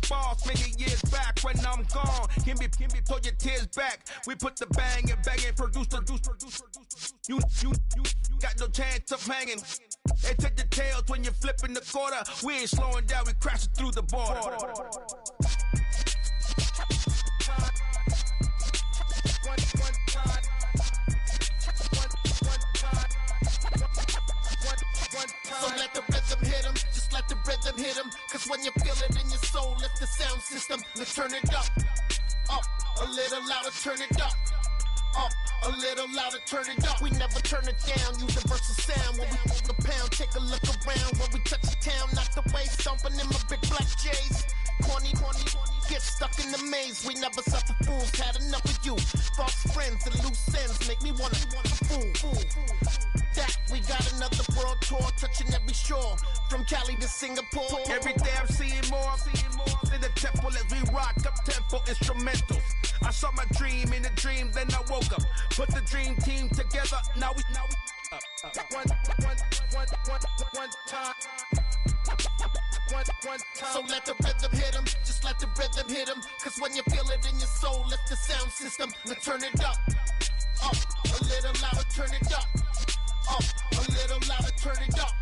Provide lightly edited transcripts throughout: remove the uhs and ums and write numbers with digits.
boss many years back. When I'm gone, give me pull your tears back. We put the bang and produce. You got no chance of hanging. They take the tails when you're flipping the quarter. We ain't slowing down, we crashing through the border. So let the rhythm hit 'em, just let the rhythm hit 'em. Cause when you feel it in your soul, lift the sound system. Let's turn it up, a little louder, turn it up. A little louder, turn it up. We never turn it down, universal sound. When we the pound, take a look around. When we touch the town, knock the way, stomping in my big black J's. Corny, get stuck in the maze. We never suffer fools, had enough of you. False friends and loose ends make me wanna fool. That we got another world tour, touching every shore, from Cali to Singapore. Every day I'm seeing more in the temple as we rock up tempo instrumentals. I saw my dream in a dream, then I woke up. Put the dream team together, now we one time. So let the rhythm hit 'em, just let the rhythm hit 'em. Cause when you feel it in your soul, lift the sound system. Let's turn it up, a little louder, turn it up, a little louder, turn it up.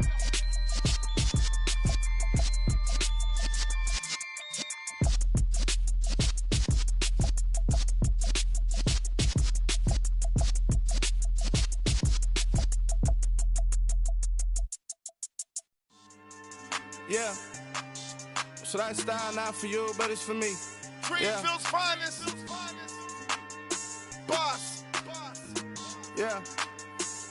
Yeah, so that style not for you, but it's for me. Greenfield's finest. Boss. Yeah.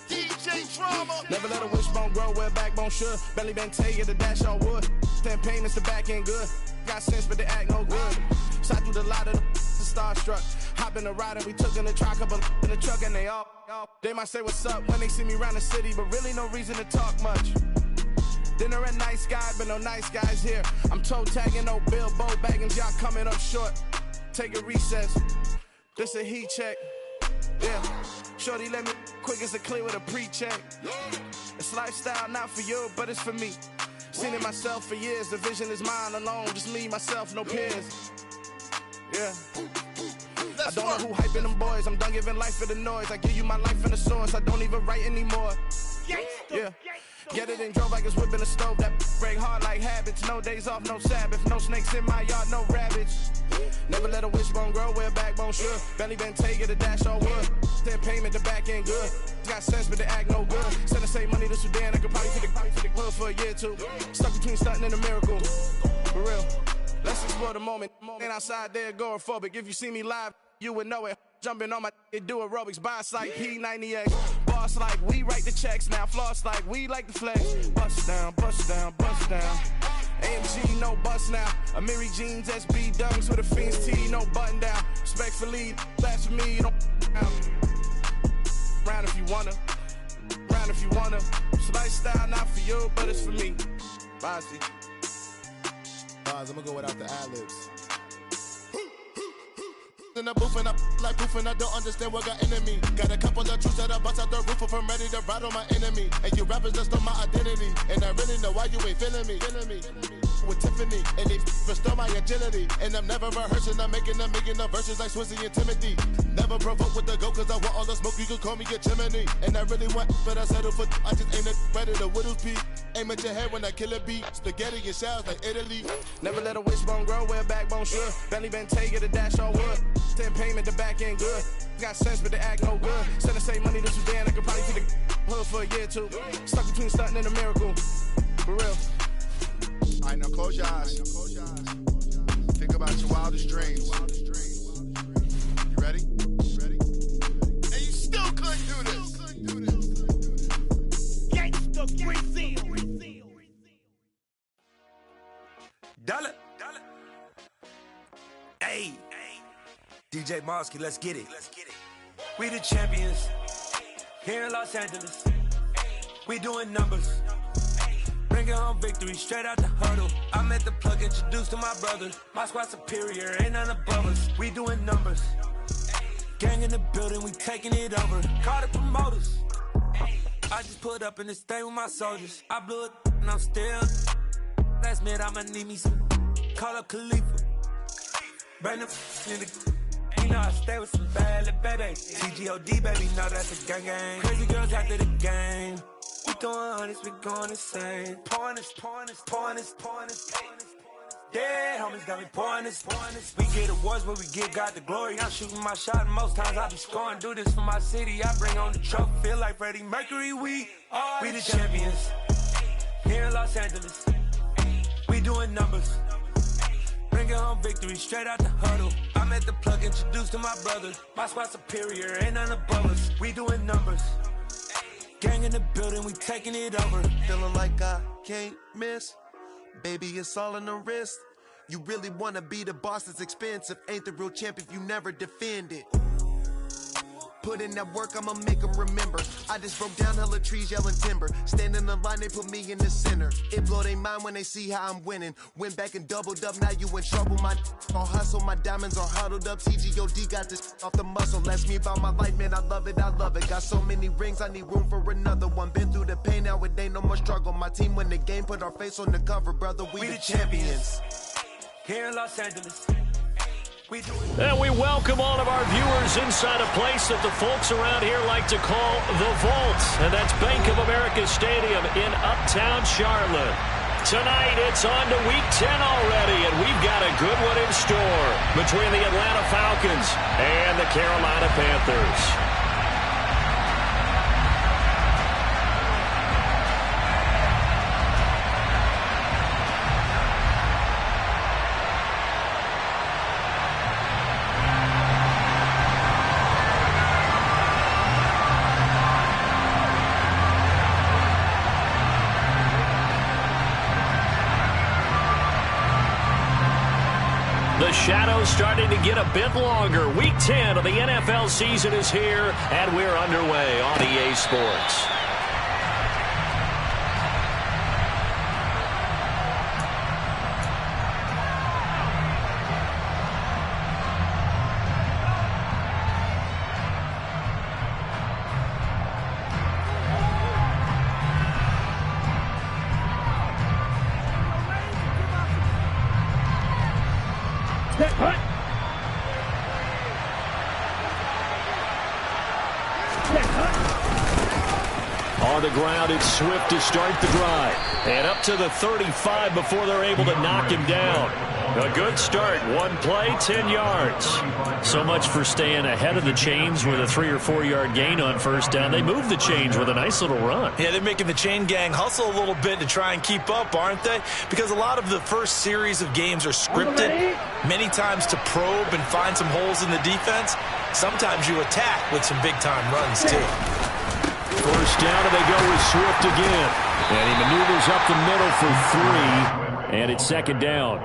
DJ Drama. Never let a wishbone grow where a backbone should. Belly been take the dash all wood. 10 payments, the back end good. Got sense, but they act no good. So I threw the lot of the starstruck. Hop in the ride and we took in the truck, couple in the truck, and they might say what's up when they see me around the city, but really no reason to talk much. Dinner at Nice Guy, but no nice guys here. I'm toe tagging, no Bilbo baggins, y'all coming up short. Take a recess, this a heat check. Yeah, shorty let me quick as a clear with a pre-check. It's lifestyle not for you, but it's for me. Seen it myself for years, the vision is mine alone. Just me, myself, no peers. Yeah. I don't know who hyping them boys, I'm done giving life for the noise. I give you my life in the source, I don't even write anymore. Yeah. Get it and drove like it's whipping a stove. That break hard like habits. No days off, no Sabbath. No snakes in my yard, no rabbits. Never let a wishbone grow where a backbone should. Belly been take the dash all wood. 10 payment, the back end good. Got sense, but they act no good. Send the same money to Sudan. I could probably take the hood for a year or two. Stuck between stunting and a miracle. For real. Let's explore the moment. Ain't outside there agoraphobic. If you see me live, you would know it. Jumping on my do aerobics, boss like P90X. Boss like we write the checks now. Floss like we like the flex. Bust down, bust down, bust down. AMG, no bust now. Amiri jeans, SB dunks with a Fiends T, no button down. Respectfully, that's for me, you don't round if you wanna. Round if you wanna. It's lifestyle not for you, but it's for me. Bossy. I'm gonna go without the ad-libs. In the booth and I like proof and I don't understand what got into me. Got a couple of truths that I bust out the roof if I'm ready to ride on my enemy. And you rappers just stole my identity, and I really know why you ain't feeling me. With Tiffany, and they restore my agility. And I'm never rehearsing, I'm making a million of verses like Swizzy and Timothy. Never provoke with the go, cause I want all the smoke, you can call me a chimney. And I really want, but I settle for, I just ain't ready to whittles pee. Aim at your head when I kill a beat. Spaghetti and shells like Italy. Never let a wishbone grow where a backbone should. Belly been take the dash all wood. 10 payment, the back end good. Got sense, but they act no good. Send the same money to Sudan, I could probably take the hood for a year or two. Stuck between stunting and a miracle. For real. Alright, now close your eyes. Think about your wildest dreams. You ready? And you still couldn't do this. Gangsta Brazil. Dollar. Hey. DJ Mosky, let's get it. We the champions here in Los Angeles. We doing numbers. Bringing home victory straight out the huddle. I met the plug, introduced to my brothers. My squad superior, ain't none above us. We doing numbers. Gang in the building, we taking it over. Call the promoters. I just put up in this thing with my soldiers. I blew it and I'm still. Last minute I'ma need me some. Call up Khalifa. Bring them in the. You know I stay with some bad little baby. TGOD, baby, know that's a gang gang. Crazy girls after the game. We throwing hundreds, we going insane. Pouring this. Dead homies got me pouring this. We get awards, but we give God the glory. I'm shooting my shot, and most times I be scoring. Do this for my city, I bring on the trophy. Feel like Freddie Mercury, we the champions. Here in Los Angeles, we doing numbers. Bringing home victory straight out the huddle. I'm at the plug, introduced to my brothers. My squad superior, ain't none above us. We doing numbers. Gang in the building, we taking it over. Feeling like I can't miss. Baby, it's all in the wrist. You really wanna be the boss, it's expensive. Ain't the real champ if you never defend it. Put in that work, I'ma make them remember. I just broke down hella trees, yelling timber. Stand in the line, they put me in the center. It blow their mind when they see how I'm winning. Went back and doubled up, now you in trouble. My all hustle, my diamonds are huddled up. TGOD got this off the muscle. Ask me about my life, man, I love it. Got so many rings, I need room for another one. Been through the pain, now it ain't no more struggle. My team win the game, put our face on the cover, brother. We the champions. Here in Los Angeles. And we welcome all of our viewers inside a place that the folks around here like to call the Vault. And that's Bank of America Stadium in Uptown Charlotte. Tonight, it's on to Week 10 already, and we've got a good one in store between the Atlanta Falcons and the Carolina Panthers. The shadow's starting to get a bit longer. Week 10 of the NFL season is here, and we're underway on EA Sports. On the ground, it's Swift to start the drive. And up to the 35 before they're able to knock him down. A good start. One play, 10 yards. So much for staying ahead of the chains with a 3 or 4 yard gain on first down. They move the chains with a nice little run. Yeah, they're making the chain gang hustle a little bit to try and keep up, aren't they? Because a lot of the first series of games are scripted, many times to probe and find some holes in the defense. Sometimes you attack with some big-time runs, too. First down, and they go with Swift again. And he maneuvers up the middle for 3, and it's second down.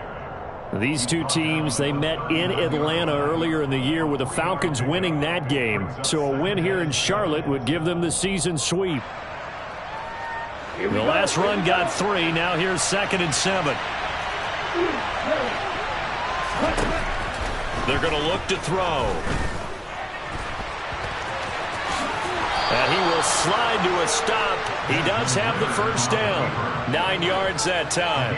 These two teams, they met in Atlanta earlier in the year with the Falcons winning that game. So a win here in Charlotte would give them the season sweep. The last run got 3. Now here's 2nd and 7. They're going to look to throw. And he will slide to a stop. He does have the first down. 9 yards that time.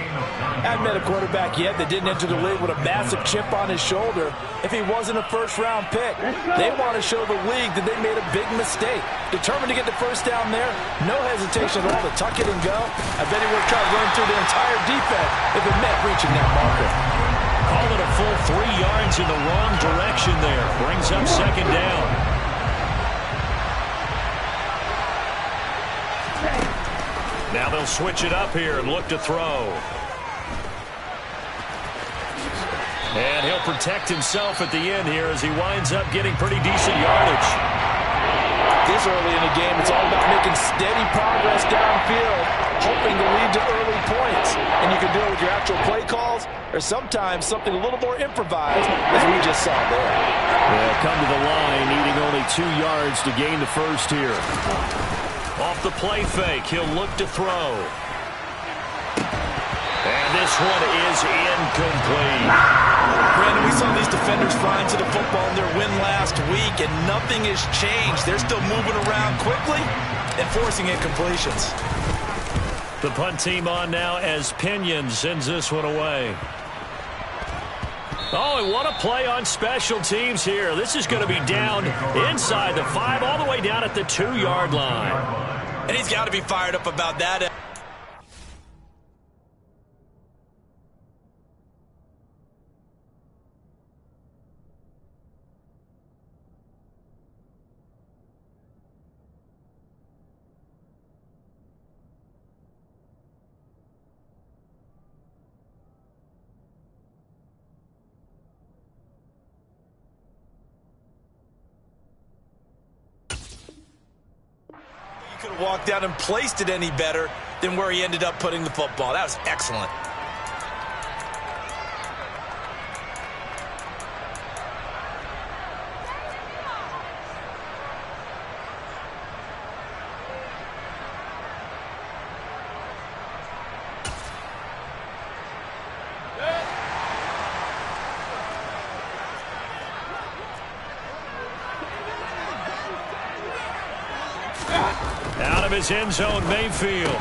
Hadn't met a quarterback yet that didn't enter the league with a massive chip on his shoulder. If he wasn't a first-round pick, they want to show the league that they made a big mistake. Determined to get the first down there, no hesitation at all to tuck it and go. I bet he would try to run through the entire defense if it meant reaching that marker. Call it a full 3 yards in the wrong direction there. Brings up second down. Now they'll switch it up here and look to throw. And he'll protect himself at the end here as he winds up getting pretty decent yardage. This early in the game, it's all about making steady progress downfield, hoping to lead to early points. And you can do it with your actual play calls or sometimes something a little more improvised, as we just saw there. They'll come to the line, needing only 2 yards to gain the first here. Off the play fake, he'll look to throw. And this one is incomplete. Brandon, we saw these defenders flying to the football in their win last week, and nothing has changed. They're still moving around quickly and forcing incompletions. The punt team on now as Pinion sends this one away. Oh, and what a play on special teams here. This is going to be down inside the 5, all the way down at the 2-yard line. And he's got to be fired up about that. Could have walked out and placed it any better than where he ended up putting the football. That was excellent. Out of his end zone, Mayfield.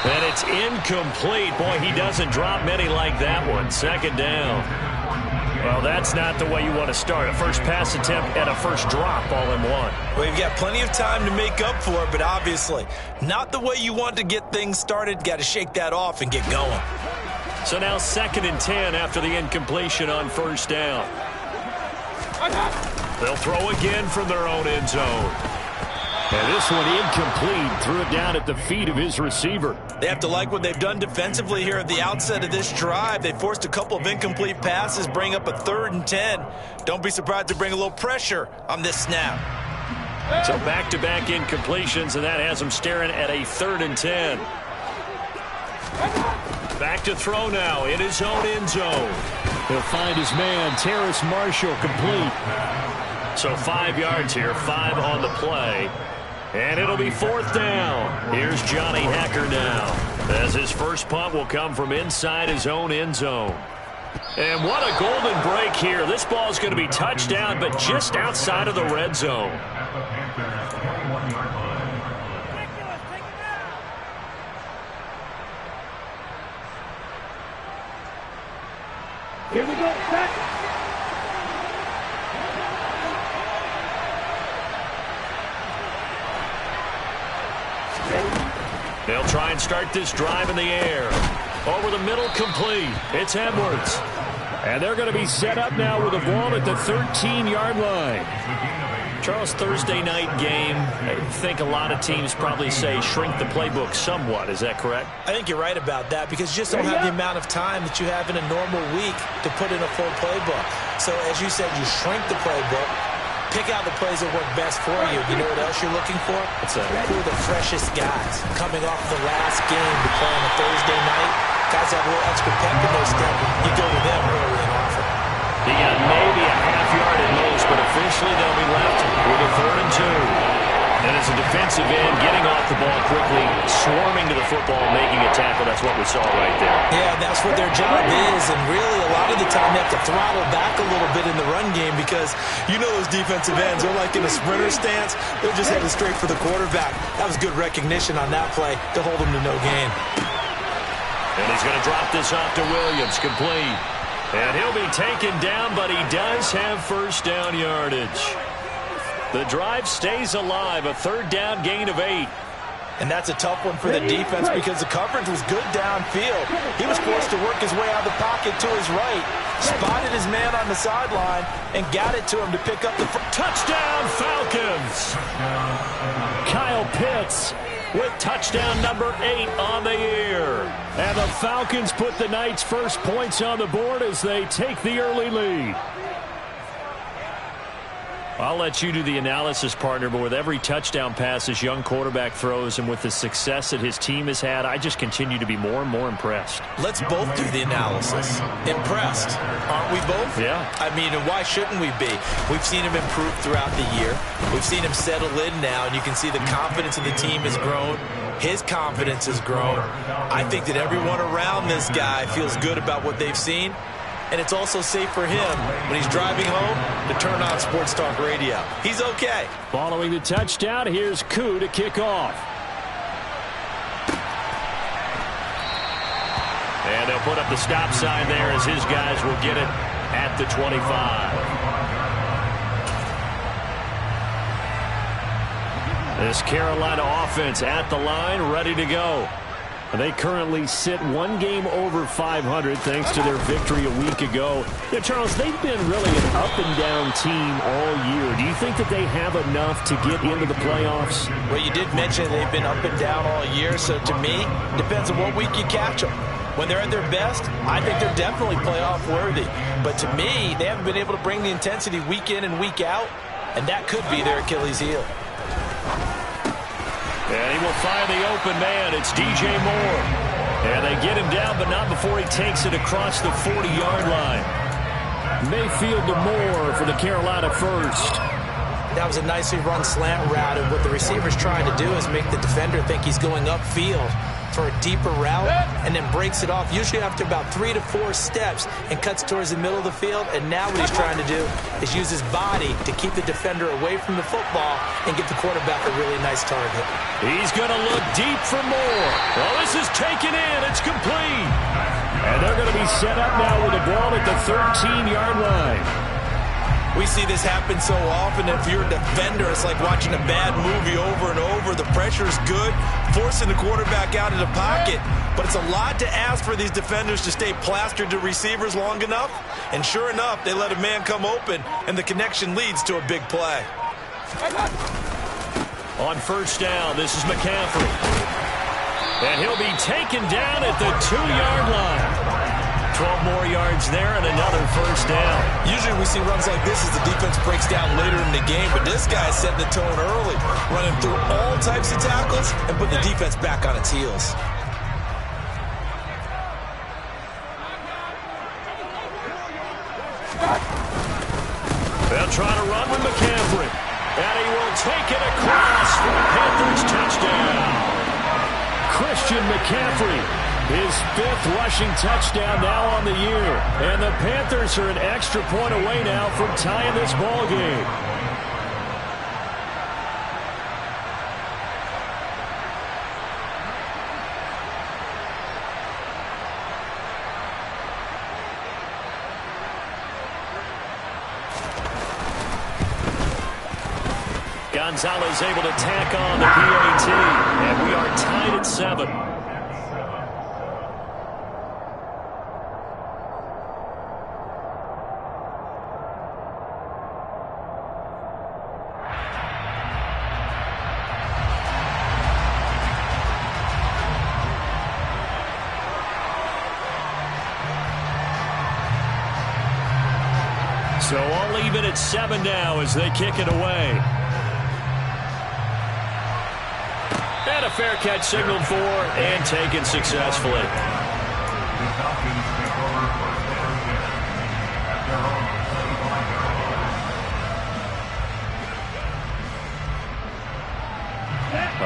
And it's incomplete. Boy, he doesn't drop many like that one. 2nd down. Well, that's not the way you want to start. A first pass attempt and a first drop all in one. Well, you've got plenty of time to make up for it, but obviously not the way you want to get things started. Got to shake that off and get going. So now 2nd and 10 after the incompletion on 1st down. They'll throw again from their own end zone. And this one incomplete. Threw it down at the feet of his receiver. They have to like what they've done defensively here at the outset of this drive. They forced a couple of incomplete passes, bring up a 3rd and 10. Don't be surprised to bring a little pressure on this snap. So back-to-back incompletions, and that has them staring at a 3rd and 10. Back to throw now in his own end zone. He'll find his man, Terrace Marshall, complete. So 5 yards here, 5 on the play. And it'll be 4th down. Here's Johnny Hacker now, as his first punt will come from inside his own end zone. And what a golden break here. This ball is going to be touchdown, but just outside of the red zone. Here we go, set. They'll try and start this drive in the air. Over the middle, complete. It's Edwards. And they're going to be set up now with the ball at the 13-yard line. Charles, Thursday night game, I think a lot of teams probably say shrink the playbook somewhat. Is that correct? I think you're right about that because you just don't have the amount of time that you have in a normal week to put in a full playbook. So, as you said, you shrink the playbook. Pick out the plays that work best for you. You know what else you're looking for? What's that? Who are the freshest guys coming off the last game to play on a Thursday night? Guys have a little extra pep in their step. You go to them early and often. He got maybe a half yard at most, but officially they'll be left with a 3rd and 2. And as a defensive end, getting off the ball quickly, swarming to the football, making a tackle. That's what we saw right there. Yeah, that's what their job is. And really, a lot of the time, they have to throttle back a little bit in the run game because you know those defensive ends, they're like in a sprinter stance. They're just headed straight for the quarterback. That was good recognition on that play to hold them to no gain. And he's going to drop this off to Williams, complete. And he'll be taken down, but he does have first down yardage. The drive stays alive, a 3rd down gain of 8. And that's a tough one for the defense because the coverage was good downfield. He was forced to work his way out of the pocket to his right, spotted his man on the sideline, and got it to him to pick up the touchdown Falcons. Kyle Pitts with touchdown number 8 on the year. And the Falcons put the Knights' first points on the board as they take the early lead. I'll let you do the analysis, partner, but with every touchdown pass this young quarterback throws and with the success that his team has had, I just continue to be more and more impressed. Let's both do the analysis. Impressed, aren't we both? Yeah. I mean, and why shouldn't we be? We've seen him improve throughout the year. We've seen him settle in now, and you can see the confidence of the team has grown. His confidence has grown. I think that everyone around this guy feels good about what they've seen. And it's also safe for him when he's driving home to turn on Sports Talk Radio. He's okay. Following the touchdown, here's Koo to kick off. And they'll put up the stop sign there as his guys will get it at the 25. This Carolina offense at the line, ready to go. They currently sit one game over 500 thanks to their victory a week ago. Yeah, Charles, they've been really an up-and-down team all year. Do you think that they have enough to get into the playoffs? Well, you did mention they've been up and down all year, so to me, depends on what week you catch them. When they're at their best, I think they're definitely playoff worthy. But to me, they haven't been able to bring the intensity week in and week out, and that could be their Achilles heel. And he will find the open man. It's DJ Moore. And they get him down, but not before he takes it across the 40-yard line. Mayfield to Moore for the Carolina first. That was a nicely run slant route, and what the receiver's trying to do is make the defender think he's going upfield for a deeper route, and then breaks it off, usually after about 3 to 4 steps, and cuts towards the middle of the field. And now what he's trying to do is use his body to keep the defender away from the football and give the quarterback a really nice target. He's going to look deep for Moore. Well, this is taken in. It's complete. And they're going to be set up now with the ball at the 13-yard line. We see this happen so often. If you're a defender, it's like watching a bad movie over and over. The pressure's good, forcing the quarterback out of the pocket. But it's a lot to ask for these defenders to stay plastered to receivers long enough. And sure enough, they let a man come open, and the connection leads to a big play. On first down, this is McCaffrey. And he'll be taken down at the 2-yard line. 12 more yards there and another first down. Usually we see runs like this as the defense breaks down later in the game, but this guy's setting the tone early, running through all types of tackles and putting the defense back on its heels. They'll try to run with McCaffrey, and he will take it across for the Panthers touchdown. Christian McCaffrey, his 5th rushing touchdown now on the year. And the Panthers are an extra point away now from tying this ball game. Gonzalez able to tack on the PAT, and we are tied at 7. So all even at 7 now as they kick it away. And a fair catch signaled for and taken successfully.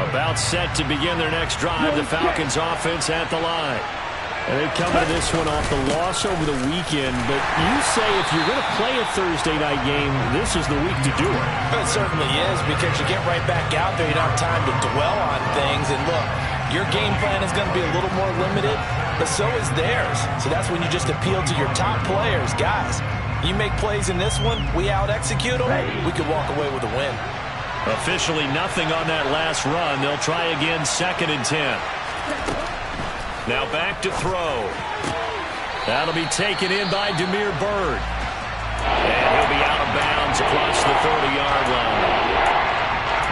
About set to begin their next drive, the Falcons offense at the line. And they come to this one off the loss over the weekend, but you say if you're going to play a Thursday night game, this is the week to do it. It certainly is, because you get right back out there. You don't have time to dwell on things. And look, your game plan is going to be a little more limited, but so is theirs. So that's when you just appeal to your top players. Guys, you make plays in this one, we out-execute them, we could walk away with a win. Officially nothing on that last run. They'll try again, 2nd and 10. Now back to throw. That'll be taken in by Damiere Byrd. And he'll be out of bounds across the 30-yard line.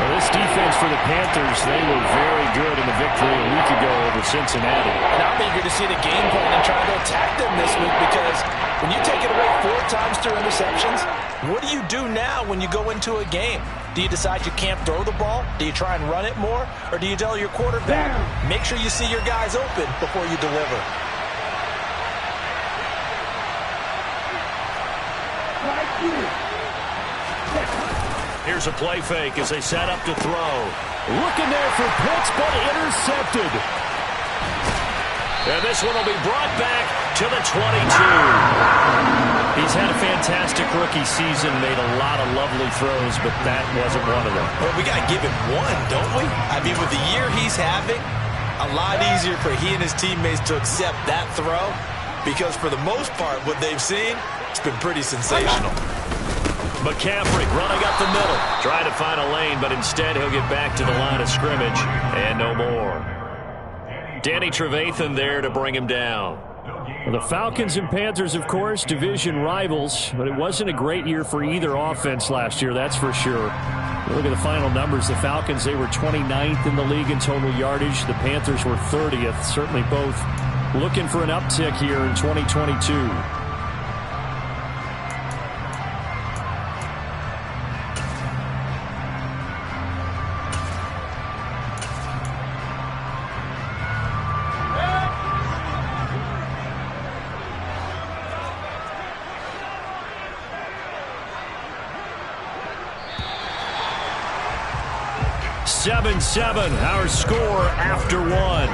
Well, this defense for the Panthers, they were very good in the victory a week ago over Cincinnati. And I'm eager to see the game plan and try to attack them this week, because when you take it away 4 times through interceptions, what do you do now when you go into a game? Do you decide you can't throw the ball? Do you try and run it more? Or do you tell your quarterback, make sure you see your guys open before you deliver? Here's a play fake as they set up to throw. Looking there for Pitts, but intercepted. And this one will be brought back to the 22. He's had a fantastic rookie season, made a lot of lovely throws, but that wasn't one of them. Well, we got to give him one, don't we? I mean, with the year he's having, a lot easier for he and his teammates to accept that throw, because for the most part, what they've seen, It's been pretty sensational. McCaffrey running up the middle, trying to find a lane, but instead he'll get back to the line of scrimmage and no more. Danny Trevathan there to bring him down. Well, the Falcons and Panthers, of course, division rivals, but it wasn't a great year for either offense last year, that's for sure. Look at the final numbers. The Falcons, they were 29th in the league in total yardage. The Panthers were 30th. Certainly both looking for an uptick here in 2022. Our score after one.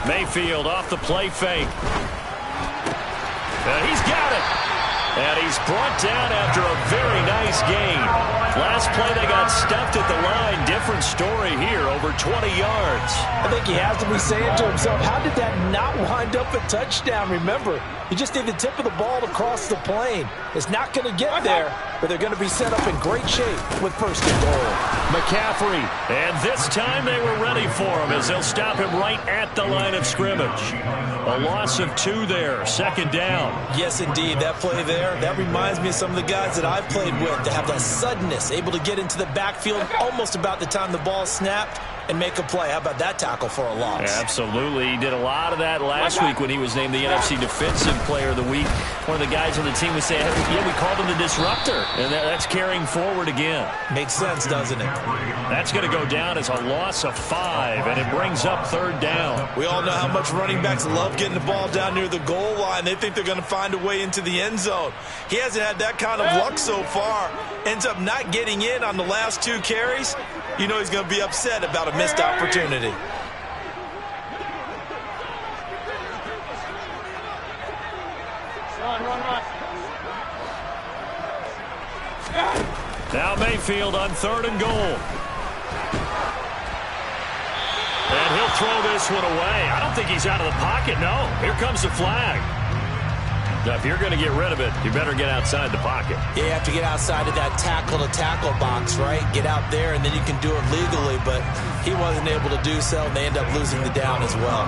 Mayfield off the play fake. And he's got it. And he's brought down after a very nice gain. Last play they got stuffed at the line. Different story here, over 20 yards. I think he has to be saying to himself, how did that not wind up a touchdown? Remember, you just need the tip of the ball to cross the plane. It's not going to get there, but they're going to be set up in great shape with first and goal. McCaffrey, and this time they were ready for him as they'll stop him right at the line of scrimmage. A loss of 2 there, second down. Yes, indeed. That play there, that reminds me of some of the guys that I've played with to have that suddenness, able to get into the backfield almost about the time the ball snapped and make a play. How about that tackle for a loss? Yeah, absolutely. He did a lot of that last week when he was named the NFC Defensive Player of the Week. One of the guys on the team was saying, yeah, we called him the disruptor. And that's carrying forward again. Makes sense, doesn't it? That's going to go down as a loss of 5, and it brings up third down. We all know how much running backs love getting the ball down near the goal line. They think they're going to find a way into the end zone. He hasn't had that kind of luck so far. Ends up not getting in on the last 2 carries. You know he's going to be upset about a missed opportunity. Now Mayfield on 3rd and goal. And he'll throw this one away. I don't think he's out of the pocket, no. Here comes the flag. Now, if you're going to get rid of it, you better get outside the pocket. Yeah, you have to get outside of that tackle-to-tackle box, right? Get out there, and then you can do it legally, but he wasn't able to do so, and they end up losing the down as well.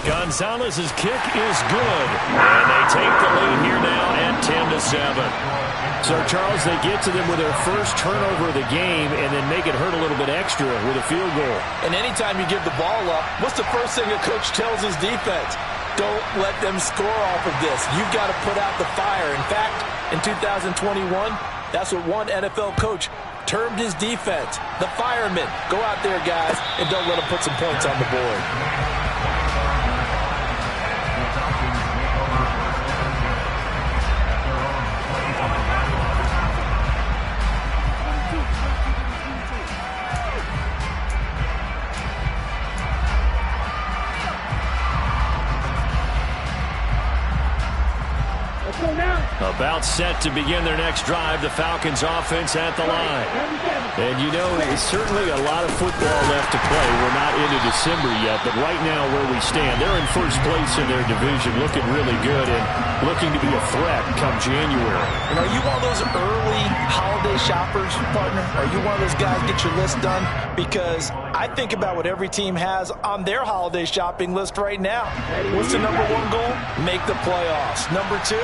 Gonzalez's kick is good, and they take the lead here now at 10-7. So, Charles, they get to them with their first turnover of the game and then make it hurt a little bit extra with a field goal. And anytime you give the ball up, what's the first thing a coach tells his defense? Don't let them score off of this. You've got to put out the fire. In fact, in 2021, that's what one NFL coach termed his defense, the firemen. Go out there, guys, and don't let them put some points on the board. About set to begin their next drive, the Falcons offense at the line. And you know, it's certainly a lot of football left to play. We're not into December yet, but right now where we stand, they're in first place in their division, looking really good and looking to be a threat come January. And are you one of those early holiday shoppers, partner? Are you one of those guys get your list done? Because I think about what every team has on their holiday shopping list right now. What's the number 1 goal? Make the playoffs. Number 2,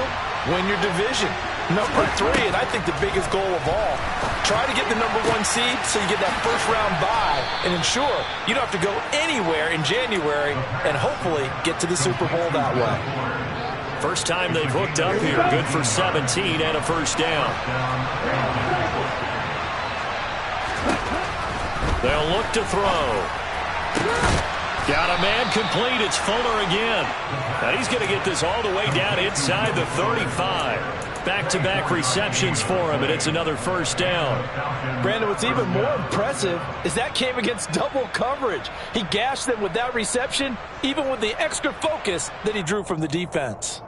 win your division. Number 3, and I think the biggest goal of all, try to get the number 1 seed so you get that first round bye and ensure you don't have to go anywhere in January and hopefully get to the Super Bowl that way. First time they've hooked up here. Good for 17 and a first down. They'll look to throw. Got a man complete. It's Fuller again. And he's going to get this all the way down inside the 35. Back-to-back receptions for him, and it's another first down. Brandon, what's even more impressive is that came against double coverage. He gashed them with that reception, even with the extra focus that he drew from the defense.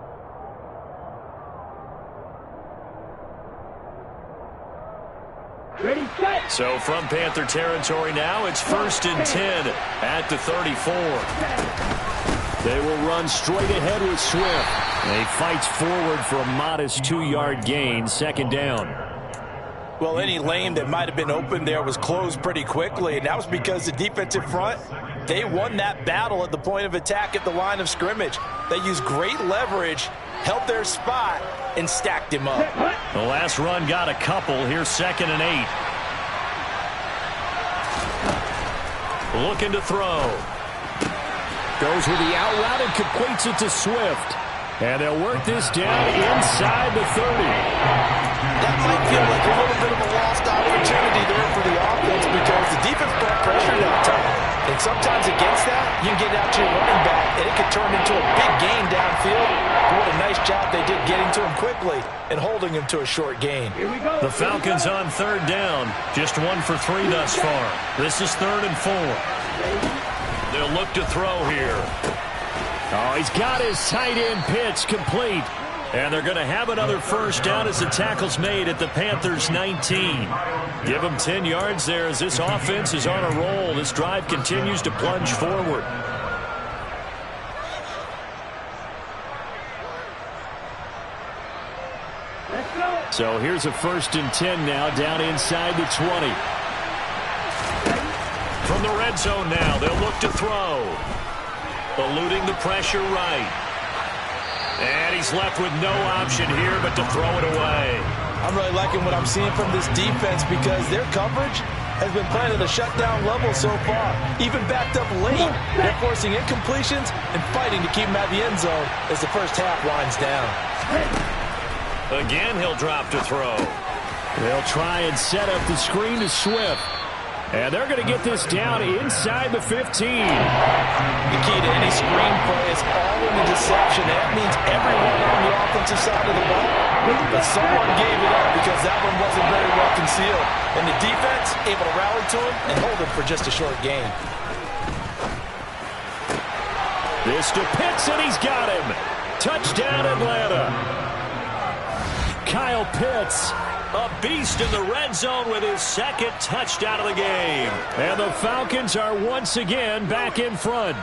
Ready, set. So from Panther territory now, it's 1st and 10 at the 34. They will run straight ahead with Swift. He fights forward for a modest 2-yard gain, 2nd down. Well, any lane that might have been open there was closed pretty quickly, and that was because the defensive front, they won that battle at the point of attack at the line of scrimmage. They used great leverage, held their spot, and stacked him up. The last run got a couple. Here's 2nd and 8. Looking to throw. Goes with the out route and completes it to Swift. And they'll work this down inside the 30. That might feel like a little bit of a lost opportunity there for the offense because the defense brought pressure that time. And sometimes against that, you can get out to your running back, and it could turn into a big gain downfield. But what a nice job they did getting to him quickly and holding him to a short gain. The Falcons on 3rd down. Just 1 for 3 thus far. This is 3rd and 4. They'll look to throw here. Oh, he's got his tight end pitch complete. And they're going to have another first down as the tackle's made at the Panthers' 19. Give them 10 yards there as this offense is on a roll. This drive continues to plunge forward. So here's a 1st and 10 now down inside the 20. From the red zone now, they'll look to throw. Eluding the pressure right. And he's left with no option here but to throw it away. I'm really liking what I'm seeing from this defense because their coverage has been playing at a shutdown level so far. Even backed up late, they're forcing incompletions and fighting to keep them at the end zone as the first half winds down. Again, he'll drop to throw. They'll try and set up the screen to Swift. And they're going to get this down inside the 15. The key to any screen play is all in the deception. That means everyone on the offensive side of the ball. But someone gave it up because that one wasn't very well concealed. And the defense able to rally to him and hold him for just a short gain. This to Pitts, and he's got him. Touchdown, Atlanta. Kyle Pitts, a beast in the red zone with his 2nd touchdown of the game. And the Falcons are once again back in front.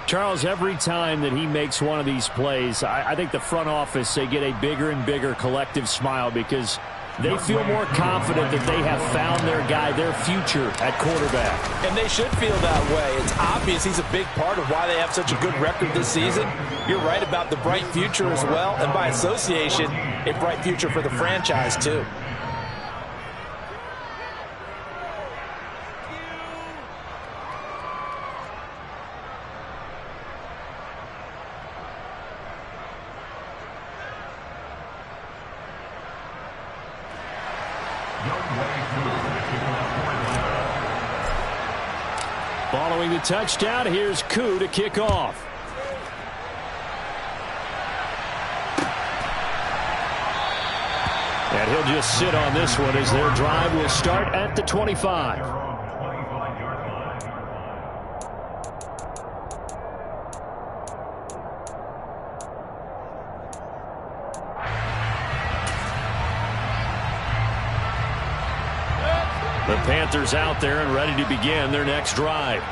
Charles, every time that he makes one of these plays, I think the front office, they get a bigger and bigger collective smile because they feel more confident that they have found their guy, their future at quarterback. And they should feel that way. It's obvious he's a big part of why they have such a good record this season. You're right about the bright future as well, and by association, a bright future for the franchise too. Following the touchdown, here's Koo to kick off. And he'll just sit on this one as their drive will start at the 25. The Panthers out there and ready to begin their next drive.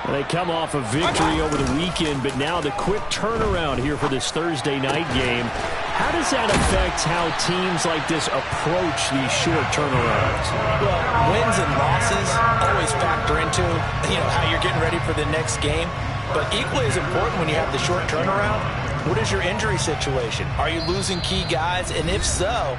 They come off a victory over the weekend, but now the quick turnaround here for this Thursday night game. How does that affect how teams like this approach these short turnarounds? Well, wins and losses always factor into, how you're getting ready for the next game. But equally as important when you have the short turnaround, what is your injury situation? Are you losing key guys? And if so,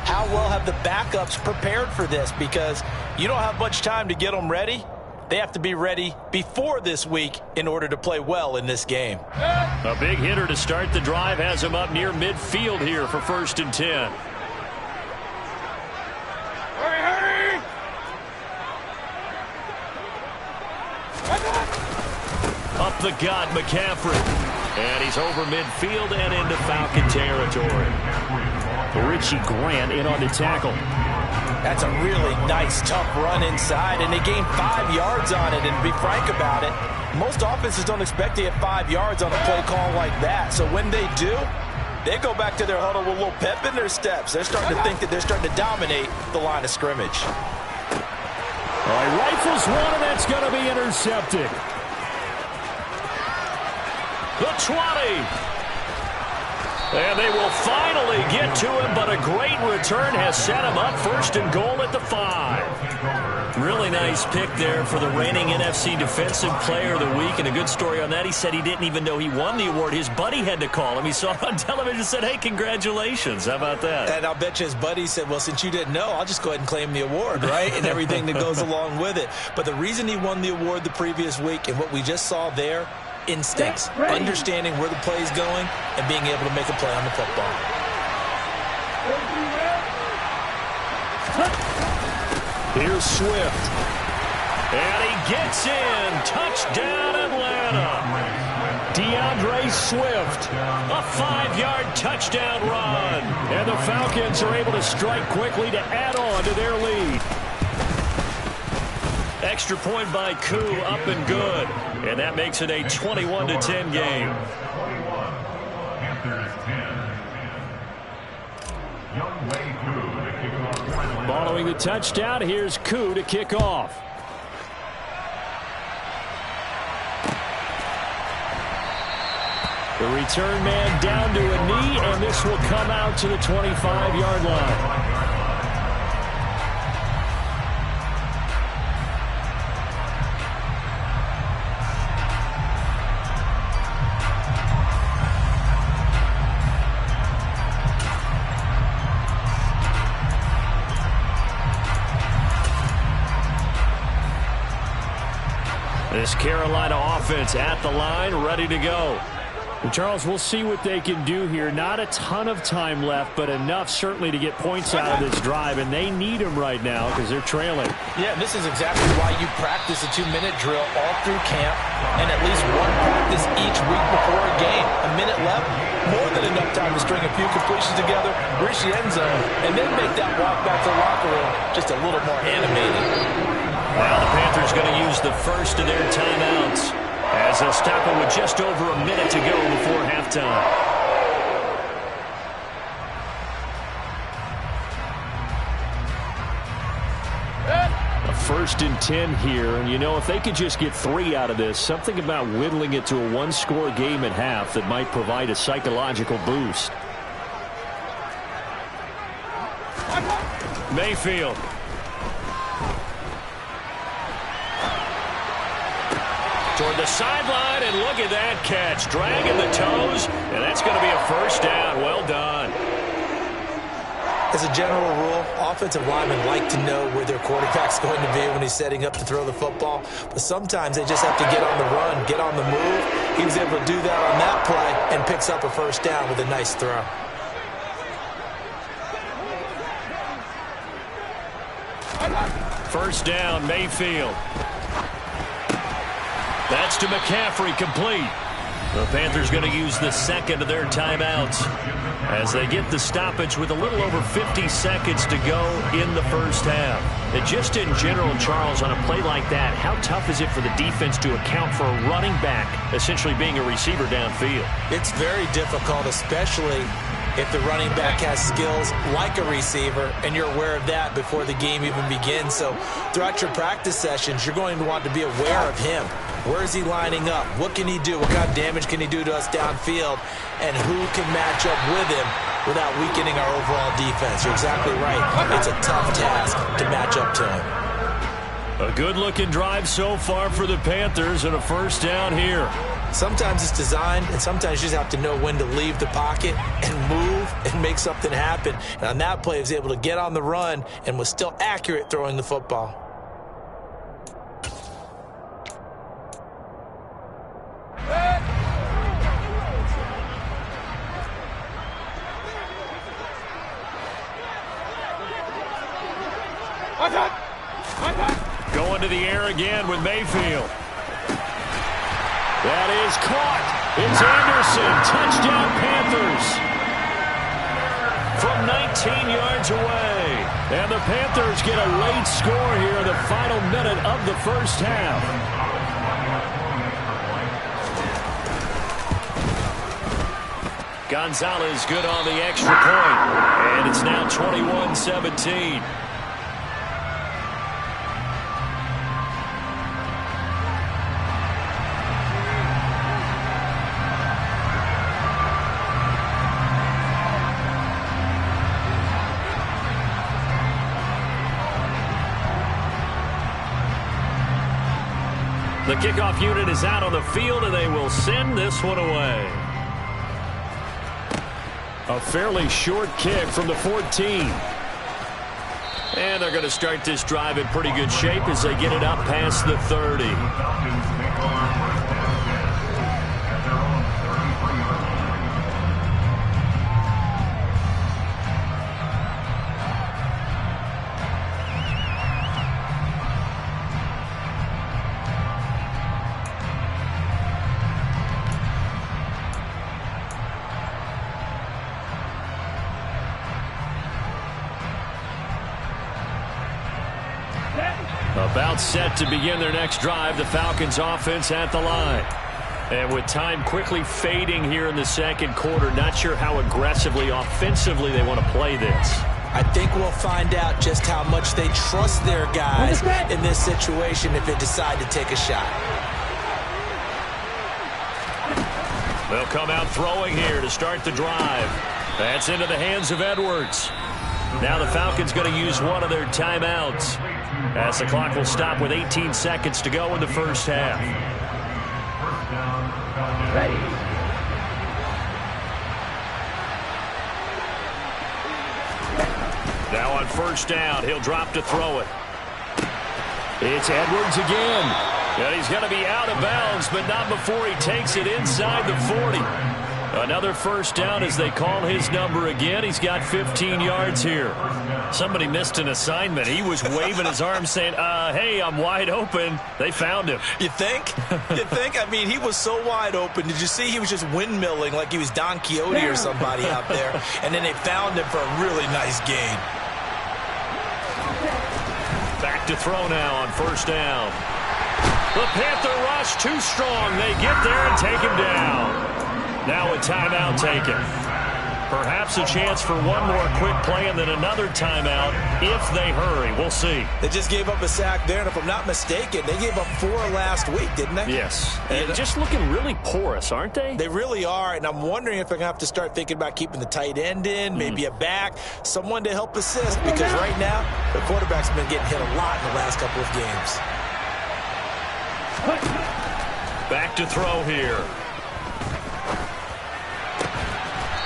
how well have the backups prepared for this? Because you don't have much time to get them ready. They have to be ready before this week in order to play well in this game. A big hitter to start the drive has him up near midfield here for 1st and 10. Hurry! Up the gut, McCaffrey. And he's over midfield and into Falcon territory. Richie Grant in on the tackle. That's a really nice, tough run inside, and they gained 5 yards on it. And to be frank about it, most offenses don't expect to get 5 yards on a play call like that. So when they do, they go back to their huddle with a little pep in their steps. They're starting to think that they're starting to dominate the line of scrimmage. All right, rifles one, and that's going to be intercepted. The 20. And they will finally get to him, but a great return has set him up first and goal at the 5. Really nice pick there for the reigning NFC Defensive Player of the Week, and a good story on that. He said he didn't even know he won the award. His buddy had to call him. He saw it on television and said, hey, congratulations. How about that? And I'll bet you his buddy said, well, since you didn't know, I'll just go ahead and claim the award, right? And everything that goes along with it. But the reason he won the award the previous week and what we just saw there, instincts, understanding where the play is going, and being able to make a play on the football. Here's Swift. And he gets in. Touchdown, Atlanta. DeAndre Swift. A 5-yard touchdown run. And the Falcons are able to strike quickly to add on to their lead. Extra point by Koo, up and good. And that makes it a 21-10 game. Following the touchdown, here's Koo to kick off. The return man down to a knee, and this will come out to the 25-yard line. This Carolina offense at the line, ready to go. And Charles, we'll see what they can do here. Not a ton of time left, but enough certainly to get points out of this drive, and they need them right now because they're trailing. Yeah, and this is exactly why you practice a 2-minute drill all through camp and at least one practice each week before a game. A minute left, more than enough time to string a few completions together, reach the end zone, and then make that walk back to the locker room just a little more animated. Now the Panthers going to use the first of their timeouts as they'll stop it with just over a minute to go before halftime. A 1st and 10 here, and you know, if they could just get 3 out of this, something about whittling it to a one-score game at half that might provide a psychological boost. Mayfield. Toward the sideline, and look at that catch. Dragging the toes, and that's going to be a first down. Well done. As a general rule, offensive linemen like to know where their quarterback's going to be when he's setting up to throw the football. But sometimes they just have to get on the run, get on the move. He was able to do that on that play and picks up a first down with a nice throw. First down, Mayfield. That's to McCaffrey, complete. The Panthers going to use the second of their timeouts as they get the stoppage with a little over 50 seconds to go in the first half. And just in general, Charles, on a play like that, how tough is it for the defense to account for a running back essentially being a receiver downfield? It's very difficult, especially if the running back has skills like a receiver, and you're aware of that before the game even begins. So throughout your practice sessions, you're going to want to be aware of him. Where is he lining up? What can he do? What kind of damage can he do to us downfield? And who can match up with him without weakening our overall defense? You're exactly right. It's a tough task to match up to him. A good-looking drive so far for the Panthers, and a first down here. Sometimes it's designed, and sometimes you just have to know when to leave the pocket and move and make something happen. And on that play, he was able to get on the run and was still accurate throwing the football. Going to the air again with Mayfield. That is caught. It's Anderson. Touchdown, Panthers. From 19 yards away. And the Panthers get a late score here in the final minute of the first half. Gonzalez good on the extra point. And it's now 21-17. The kickoff unit is out on the field, and they will send this one away. A fairly short kick from the 14. And they're going to start this drive in pretty good shape as they get it up past the 30. About set to begin their next drive, the Falcons offense at the line. And with time quickly fading here in the second quarter, not sure how aggressively, offensively they want to play this. I think we'll find out just how much they trust their guys in this situation if they decide to take a shot. They'll come out throwing here to start the drive. That's into the hands of Edwards. Now the Falcons going to use one of their timeouts, as the clock will stop with 18 seconds to go in the first half. Now on first down, he'll drop to throw it. It's Edwards again. And he's going to be out of bounds, but not before he takes it inside the 40. Another first down as they call his number again. He's got 15 yards here. Somebody missed an assignment. He was waving his arms saying, hey, I'm wide open. They found him. You think? You think? I mean, he was so wide open. Did you see he was just windmilling like he was Don Quixote or somebody out there? And then they found him for a really nice gain. Back to throw now on first down. The Panther rush too strong. They get there and take him down. Now a timeout taken. Perhaps a chance for one more quick play and then another timeout if they hurry. We'll see. They just gave up a sack there, and if I'm not mistaken, they gave up 4 last week, didn't they? Yes. And just looking really porous, aren't they? They really are, and I'm wondering if they're going to have to start thinking about keeping the tight end in, maybe a back, someone to help assist, because right now the quarterback's been getting hit a lot in the last couple of games. Back to throw here.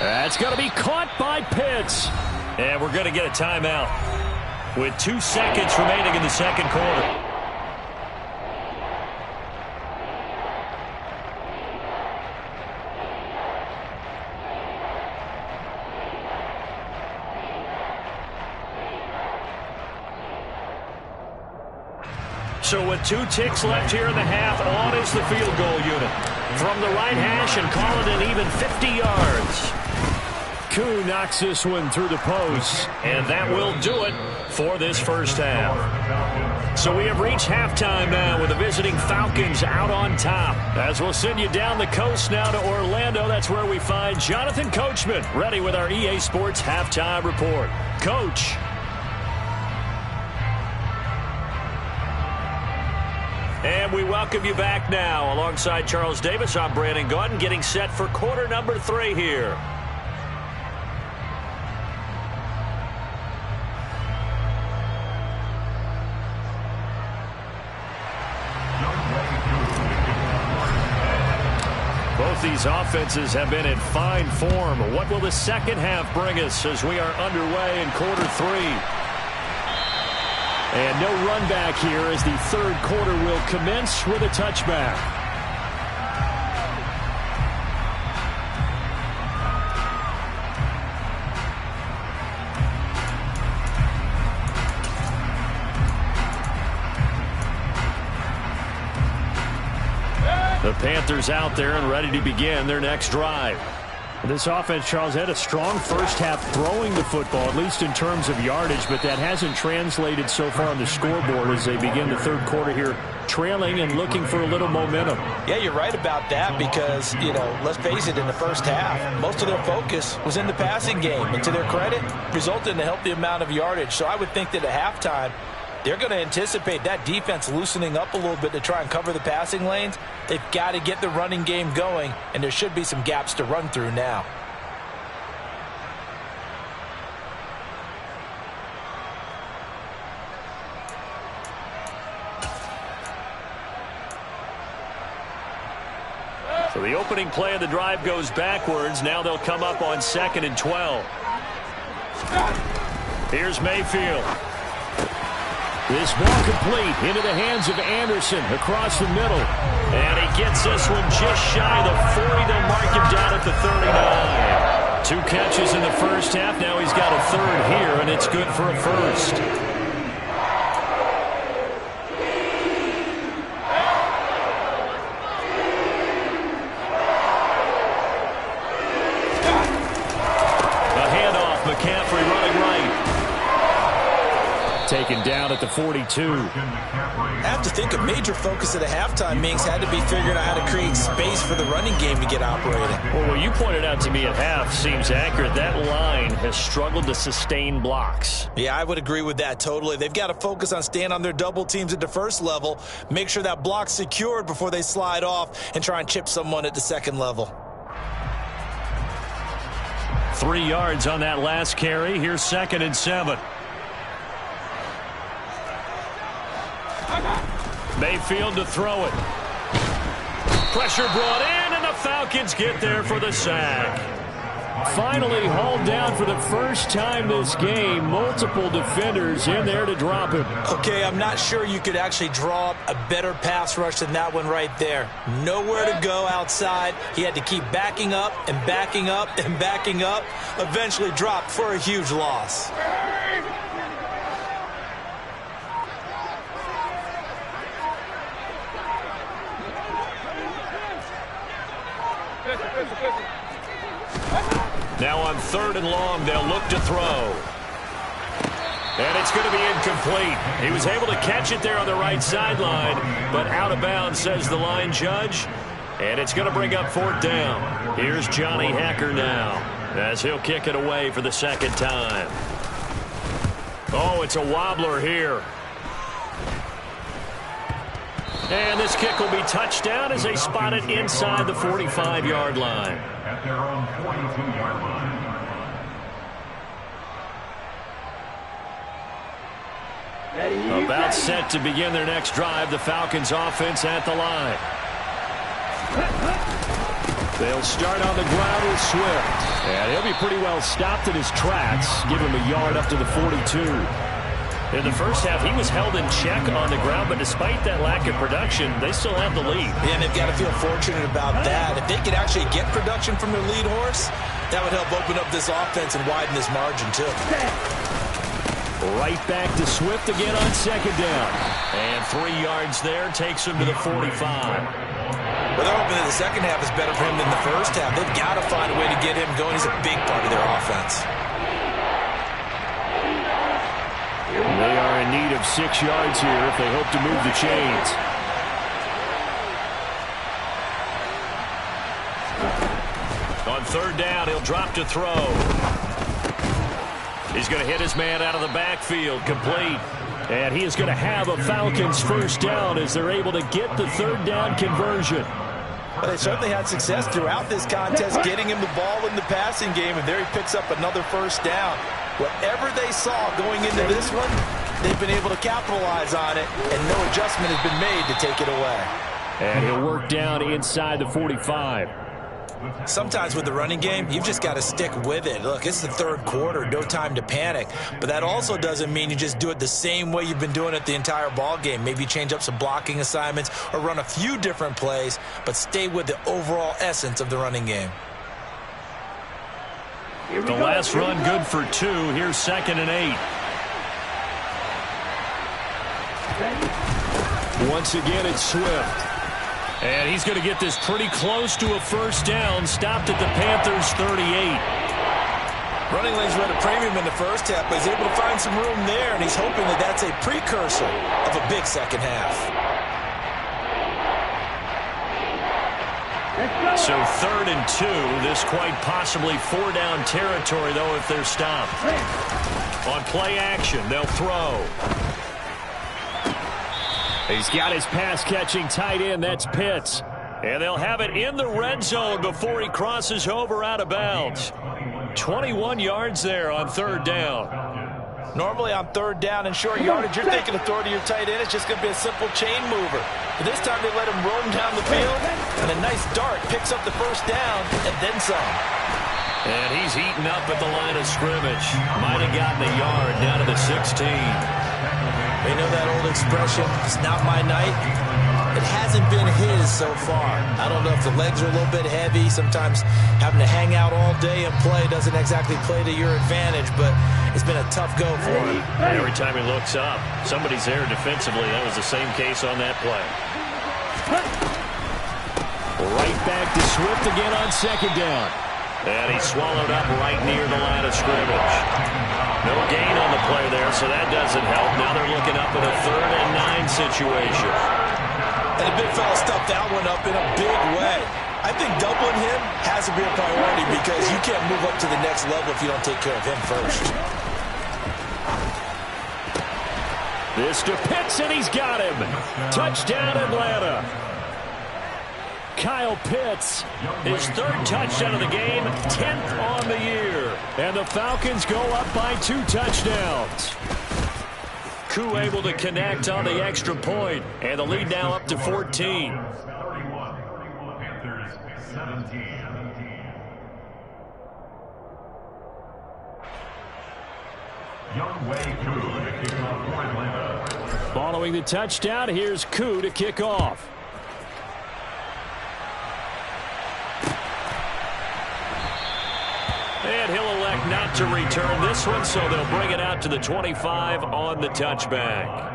That's going to be caught by Pitts. And we're going to get a timeout with 2 seconds remaining in the second quarter. So with 2 ticks left here in the half, on is the field goal unit. From the right hash and call it an even 50 yards. Koo knocks this one through the post, and that will do it for this first half. So we have reached halftime now with the visiting Falcons out on top. As we'll send you down the coast now to Orlando, that's where we find Jonathan Coachman ready with our EA Sports halftime report. Coach. And we welcome you back now. Alongside Charles Davis, I'm Brandon Gaudin, getting set for quarter number 3 here. Both these offenses have been in fine form. What will the second half bring us as we are underway in quarter 3? And no run back here as the third quarter will commence with a touchback. The The Panthers out there and ready to begin their next drive. This offense, Charles, had a strong first half throwing the football, at least in terms of yardage, but that hasn't translated so far on the scoreboard as they begin the third quarter here, trailing and looking for a little momentum. Yeah, you're right about that because, let's face it, in the first half, most of their focus was in the passing game. And to their credit, resulted in a healthy amount of yardage. So I would think that at halftime, they're going to anticipate that defense loosening up a little bit to try and cover the passing lanes. They've got to get the running game going, and there should be some gaps to run through now. So the opening play of the drive goes backwards. Now they'll come up on 2nd and 12. Here's Mayfield. This ball complete into the hands of Anderson across the middle. And he gets this one just shy of the 40. They'll mark him down at the 39. 2 catches in the first half. Now he's got a third here, and it's good for a first. A handoff. McCaffrey running right. Taken down at the 42. I have to think a major focus at the halftime, Minks, had to be figuring out how to create space for the running game to get operating. Well, what you pointed out to me at half seems accurate. That line has struggled to sustain blocks. Yeah, I would agree with that totally. They've got to focus on staying on their double teams at the first level, make sure that block's secured before they slide off and try and chip someone at the second level. 3 yards on that last carry. Here's 2nd and 7. Mayfield to throw it. Pressure brought in, and the Falcons get there for the sack. Finally hauled down for the first time this game. Multiple defenders in there to drop him. Okay, I'm not sure you could actually draw up a better pass rush than that one right there. Nowhere to go outside. He had to keep backing up and backing up and backing up. Eventually dropped for a huge loss. Now on 3rd and long, they'll look to throw. And it's going to be incomplete. He was able to catch it there on the right sideline, but out of bounds, says the line judge. And it's going to bring up 4th down. Here's Johnny Hacker now, as he'll kick it away for the second time. Oh, it's a wobbler here. And this kick will be touchdown as they spot it inside the 45-yard line. At their own 42-yard line. About set to begin their next drive. The Falcons offense at the line. They'll start on the ground with Swift. And he'll be pretty well stopped in his tracks. Give him a yard up to the 42. In the first half, he was held in check on the ground, but despite that lack of production, they still have the lead. Yeah, and they've got to feel fortunate about that. If they could actually get production from their lead horse, that would help open up this offense and widen this margin, too. Right back to Swift again on 2nd down. And 3 yards there takes him to the 45. Well, they're hoping that the second half is better for him than the first half. They've got to find a way to get him going. He's a big part of their offense. They are in need of 6 yards here if they hope to move the chains. On 3rd down, he'll drop to throw. He's going to hit his man out of the backfield, complete. And he is going to have a Falcons first down as they're able to get the 3rd down conversion. Well, they certainly had success throughout this contest, getting him the ball in the passing game, and there he picks up another first down. Whatever they saw going into this one, they've been able to capitalize on it, and no adjustment has been made to take it away. And he'll work down inside the 45. Sometimes with the running game, you've just got to stick with it. Look, it's the 3rd quarter, no time to panic. But that also doesn't mean you just do it the same way you've been doing it the entire ball game. Maybe change up some blocking assignments or run a few different plays, but stay with the overall essence of the running game. The last run good for 2. Here's 2nd and 8. Once again, it's Swift. And he's going to get this pretty close to a first down. Stopped at the Panthers' 38. Running lanes were at a premium in the first half, but he's able to find some room there, and he's hoping that that's a precursor of a big second half. So 3rd and 2. This quite possibly 4-down territory, though, if they're stopped. On play action, they'll throw. He's got his pass-catching tight end. That's Pitts. And they'll have it in the red zone before he crosses over out of bounds. 21 yards there on 3rd down. Normally on 3rd down and short yardage, you're thinking of throw to your tight end. It's just going to be a simple chain mover. But this time they let him roam down the field, and a nice dart picks up the first down and then some. And he's eaten up at the line of scrimmage. Might have gotten a yard down to the 16. You know that old expression, it's not my night? It hasn't been his so far. I don't know if the legs are a little bit heavy. Sometimes having to hang out all day and play doesn't exactly play to your advantage, but it's been a tough go for him. Every time he looks up, somebody's there defensively. That was the same case on that play. Right back to Swift again on 2nd down. And he's swallowed up right near the line of scrimmage. No gain on the play there, so that doesn't help. Now they're looking up in a 3rd and 9 situation. And the big fella stuffed that one up in a big way. I think doubling him has to be a priority because you can't move up to the next level if you don't take care of him first. This to Pitts, and he's got him. Touchdown, Atlanta. Kyle Pitts, his 3rd touchdown of the game, 10th on the year. And the Falcons go up by 2 touchdowns. Koo able to connect on the extra point, and the lead now up to 14. Following the touchdown, here's Koo to kick off. And he'll elect not to return this one, so they'll bring it out to the 25 on the touchback.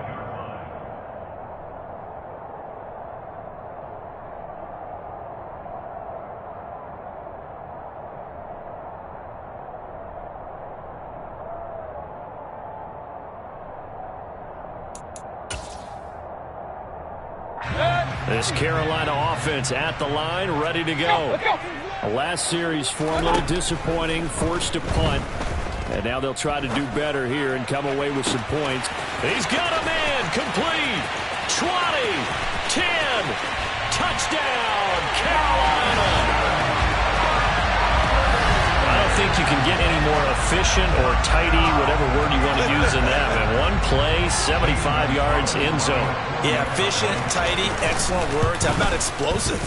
This Carolina offense at the line, ready to go. Last series for him, a little disappointing, forced to punt. And now they'll try to do better here and come away with some points. He's got a man, complete, 20, 10, touchdown, Carolina. I don't think you can get any more efficient or tidy, whatever word you want to use in that. And one play, 75 yards in zone. Yeah, efficient, tidy, excellent words. How about explosive?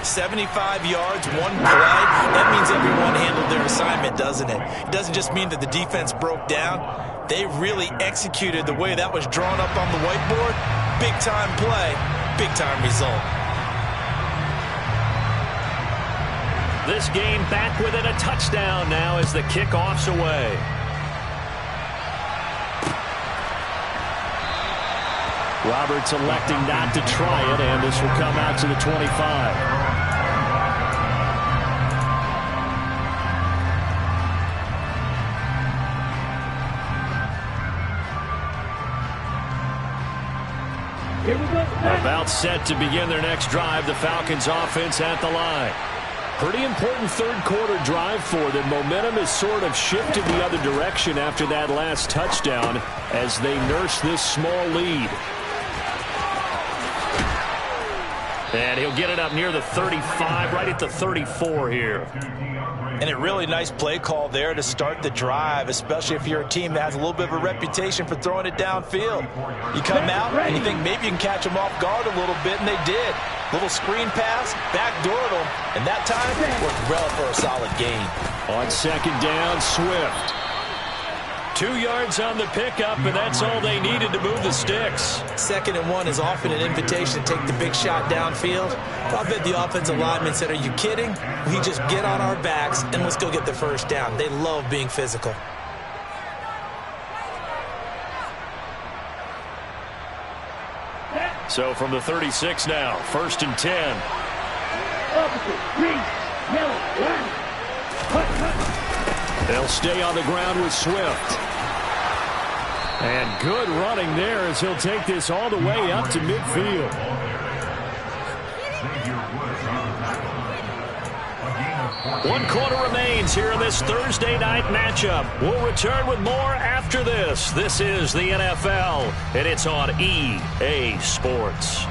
75 yards, one play. That means everyone handled their assignment, doesn't it? It doesn't just mean that the defense broke down. They really executed the way that was drawn up on the whiteboard. Big-time play, big-time result. This game back within a touchdown now as the kickoff's away. Roberts electing not to try it, and this will come out to the 25. About set to begin their next drive, the Falcons offense at the line. Pretty important 3rd quarter drive for them. Momentum has sort of shifted the other direction after that last touchdown as they nurse this small lead. And he'll get it up near the 35, right at the 34 here. And a really nice play call there to start the drive, especially if you're a team that has a little bit of a reputation for throwing it downfield. You come out and you think maybe you can catch them off guard a little bit, and they did. Little screen pass, backdoored them, and that time worked well for a solid gain. On 2nd down, Swift. 2 yards on the pickup, and that's all they needed to move the sticks. 2nd and 1 is often an invitation to take the big shot downfield. I bet the offensive lineman said, are you kidding? We just get on our backs and let's go get the first down. They love being physical. So from the 36 now, 1st and 10. They'll stay on the ground with Swift. And good running there as he'll take this all the way up to midfield. One quarter remains here in this Thursday night matchup. We'll return with more after this. This is the NFL, and it's on EA Sports.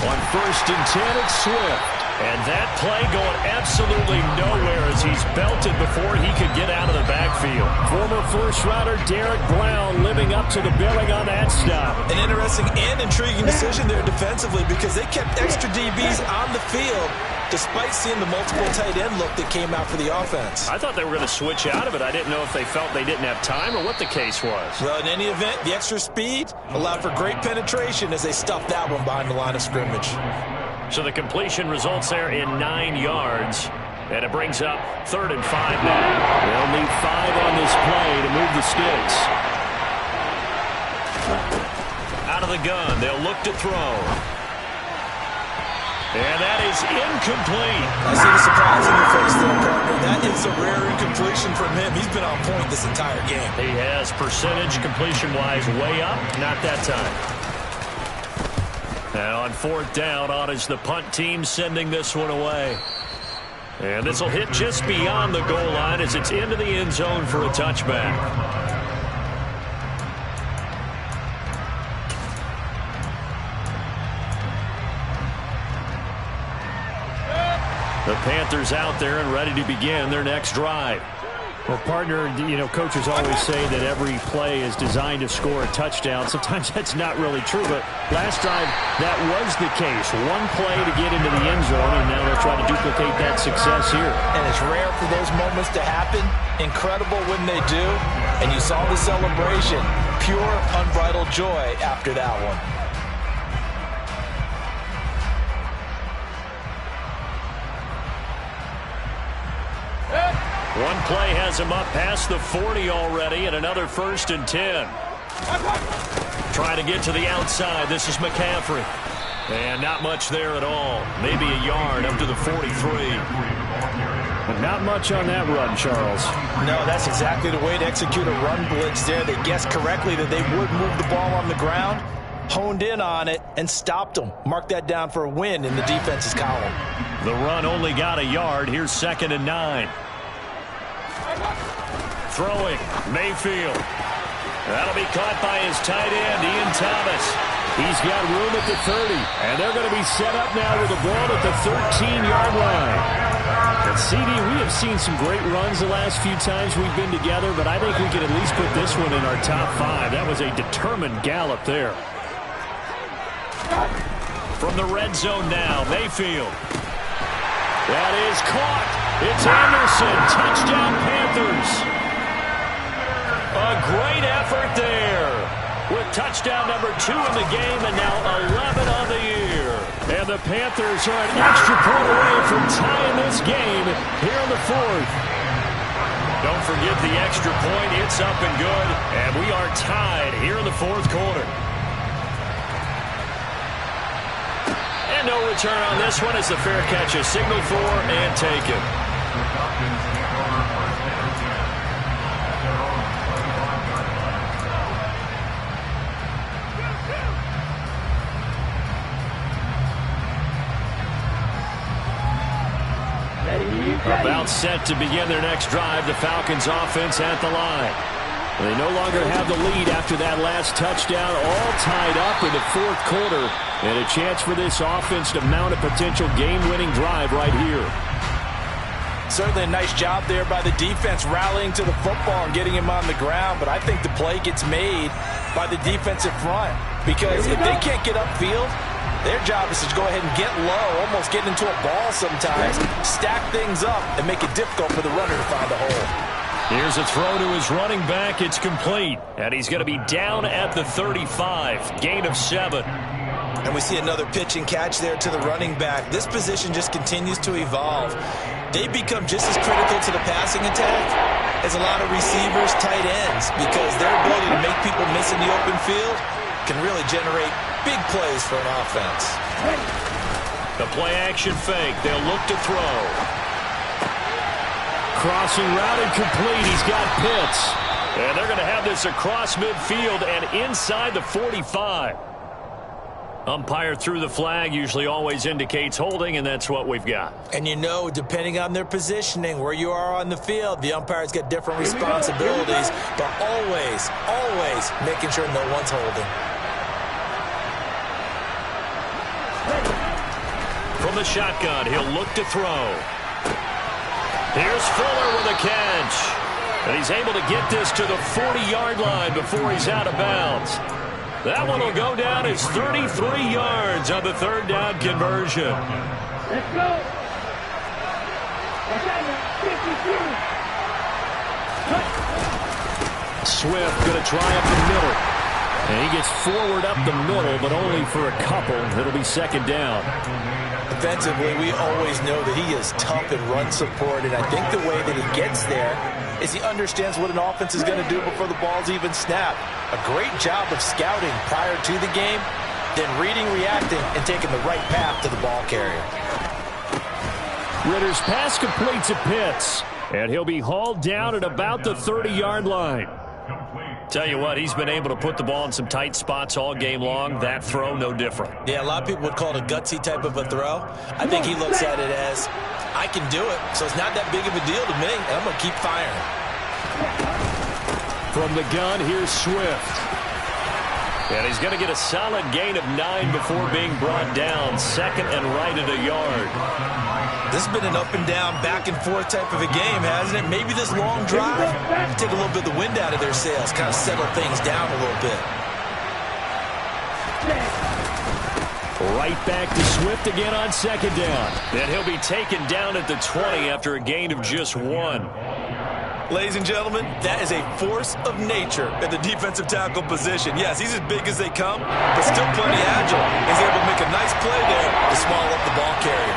On 1st and 10, it's Swift. And that play going absolutely nowhere as he's belted before he could get out of the backfield. Former first-rounder Derek Brown living up to the billing on that stop. An interesting and intriguing decision there defensively because they kept extra DBs on the field despite seeing the multiple tight end look that came out for the offense. I thought they were going to switch out of it. I didn't know if they felt they didn't have time or what the case was. Well, in any event, the extra speed allowed for great penetration as they stuffed that one behind the line of scrimmage. So the completion results there in 9 yards. And it brings up 3rd and 5 now. They'll need 5 on this play to move the sticks. Out of the gun, they'll look to throw. And that is incomplete. I see the surprise in your face there, partner. That is a rare incompletion from him. He's been on point this entire game. He has percentage completion-wise way up. Not that time. Now on 4th down, on is the punt team sending this one away. And this will hit just beyond the goal line as it's into the end zone for a touchback. The Panthers out there and ready to begin their next drive. Well, partner, you know, coaches always say that every play is designed to score a touchdown. Sometimes that's not really true, but last drive, that was the case. One play to get into the end zone, and now they'll try to duplicate that success here. And it's rare for those moments to happen. Incredible when they do. And you saw the celebration. Pure, unbridled joy after that one. One play has him up past the 40 already, and another 1st and 10. Trying to get to the outside. This is McCaffrey. And not much there at all. Maybe a yard up to the 43. But not much on that run, Charles. No, that's exactly the way to execute a run blitz there. They guessed correctly that they would move the ball on the ground, honed in on it, and stopped them. Mark that down for a win in the defense's column. The run only got a yard. Here's 2nd and 9. Throwing, Mayfield. That'll be caught by his tight end, Ian Thomas. He's got room at the 30, and they're going to be set up now with the ball at the 13-yard line. And CD, we have seen some great runs the last few times we've been together, but I think we can at least put this one in our top 5. That was a determined gallop there. From the red zone now, Mayfield. That is caught. It's Anderson. Touchdown, Panthers. A great effort there. With touchdown number 2 in the game and now 11 on the year. And the Panthers are an extra point away from tying this game here in the 4th. Don't forget the extra point. It's up and good. And we are tied here in the 4th quarter. And no return on this one as the fair catch is signaled for and taken. About set to begin their next drive, the Falcons offense at the line. They no longer have the lead after that last touchdown, all tied up in the 4th quarter, and a chance for this offense to mount a potential game-winning drive right here. Certainly a nice job there by the defense rallying to the football and getting him on the ground, but I think the play gets made by the defensive front because if they can't get upfield, their job is to go ahead and get low, almost get into a ball sometimes, stack things up, and make it difficult for the runner to find a hole. Here's a throw to his running back. It's complete. And he's going to be down at the 35. Gain of 7. And we see another pitch and catch there to the running back. This position just continues to evolve. They become just as critical to the passing attack as a lot of receivers, tight ends, because their ability to make people miss in the open field can really generate big plays for an offense. The play-action fake. They'll look to throw. Crossing route incomplete. He's got Pitts. And they're going to have this across midfield and inside the 45. Umpire threw the flag, usually always indicates holding, and that's what we've got. And you know, depending on their positioning, where you are on the field, the umpires get different responsibilities, but always, always making sure no one's holding. From the shotgun, he'll look to throw. Here's Fuller with a catch. And he's able to get this to the 40-yard line before he's out of bounds. That one will go down as 33 yards on the third down conversion. Let's go. Swift going to try up the middle. And he gets forward up the middle, but only for a couple. It'll be second down. Defensively, we always know that he is tough in run support, and I think the way that he gets there is he understands what an offense is going to do before the ball's even snapped. A great job of scouting prior to the game, then reading, reacting, and taking the right path to the ball carrier. Ritter's pass complete to Pitts, and he'll be hauled down at about the 30-yard line. Tell you what, he's been able to put the ball in some tight spots all game long. That throw, no different. Yeah, a lot of people would call it a gutsy type of a throw. I think he looks at it as, I can do it, so it's not that big of a deal to me, and I'm going to keep firing. From the gun, here's Swift. And he's going to get a solid gain of 9 before being brought down. Second and right at a yard. This has been an up and down, back and forth type of a game, hasn't it? Maybe this long drive take a little bit of the wind out of their sails, kind of settle things down a little bit. Right back to Swift again on second down. And he'll be taken down at the 20 after a gain of just 1. Ladies and gentlemen, that is a force of nature at the defensive tackle position. Yes, he's as big as they come, but still plenty agile. He's able to make a nice play there to swallow up the ball carrier.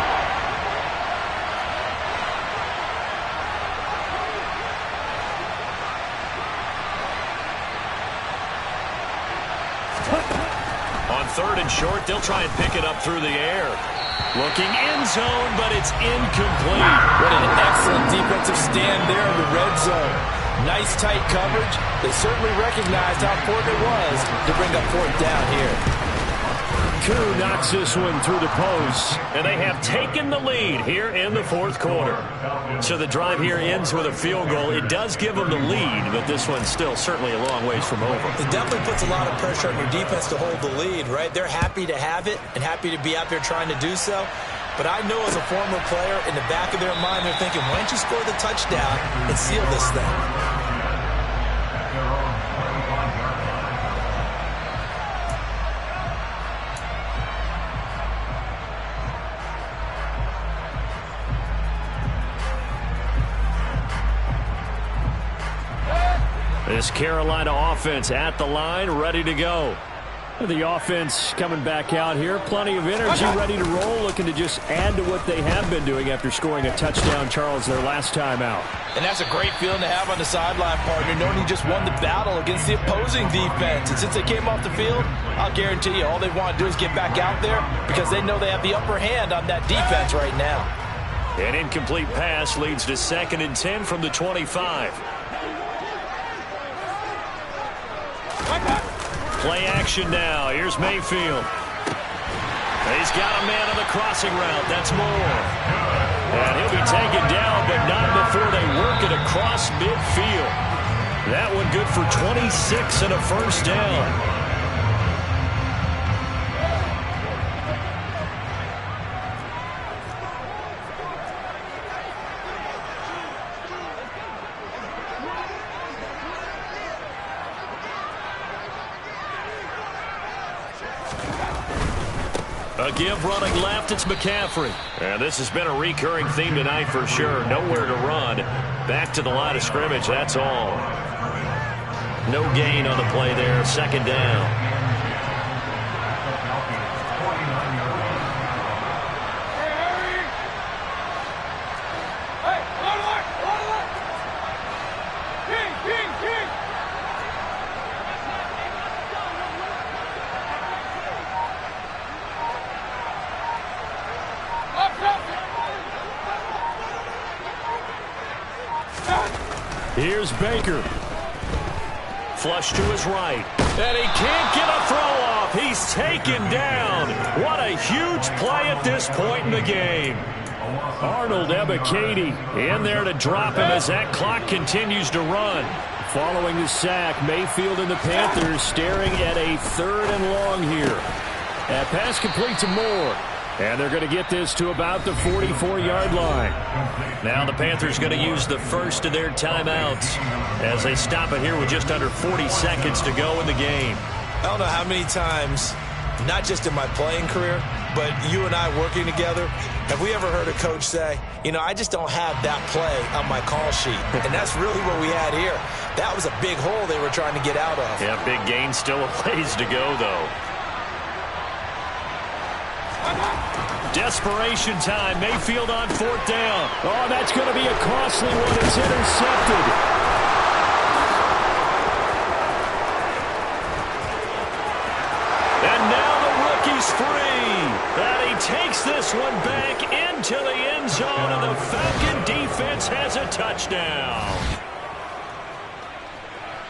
On third and short, they'll try and pick it up through the air. Looking end zone, but it's incomplete. What an excellent defensive stand there in the red zone. Nice tight coverage. They certainly recognized how important it was to bring up fourth down here. Koo knocks this one through the post, and they have taken the lead here in the fourth quarter. So the drive here ends with a field goal. It does give them the lead, but this one's still certainly a long ways from over. It definitely puts a lot of pressure on your defense to hold the lead, right? They're happy to have it and happy to be out there trying to do so. But I know as a former player, in the back of their mind, they're thinking, why don't you score the touchdown and seal this thing? This Carolina offense at the line, ready to go. The offense coming back out here. Plenty of energy, ready to roll, looking to just add to what they have been doing after scoring a touchdown, Charles, their last time out. And that's a great feeling to have on the sideline, partner, knowing you just won the battle against the opposing defense. And since they came off the field, I'll guarantee you all they want to do is get back out there because they know they have the upper hand on that defense right now. An incomplete pass leads to 2nd and 10 from the 25. Play action now. Here's Mayfield. He's got a man on the crossing route. That's Moore. And he'll be taken down, but not before they work it across midfield. That one good for 26 and a first down. A give running left, it's McCaffrey. And this has been a recurring theme tonight for sure. Nowhere to run. Back to the line of scrimmage, that's all. No gain on the play there, second down. Here's Baker. Flush to his right. And he can't get a throw off. He's taken down. What a huge play at this point in the game. Arnold Ebiketie in there to drop him as that clock continues to run. Following the sack, Mayfield and the Panthers staring at a 3rd and long here. That pass complete to Moore. And they're going to get this to about the 44-yard line. Now the Panthers going to use the first of their timeouts as they stop it here with just under 40 seconds to go in the game. I don't know how many times, not just in my playing career, but you and I working together, have we ever heard a coach say, you know, I just don't have that play on my call sheet. And that's really what we had here. That was a big hole they were trying to get out of. Yeah, big gain, still a ways to go, though. Desperation time. Mayfield on 4th down. Oh, that's going to be a costly one. It's intercepted. And now the rookie's free. And he takes this one back into the end zone, and the Falcon defense has a touchdown.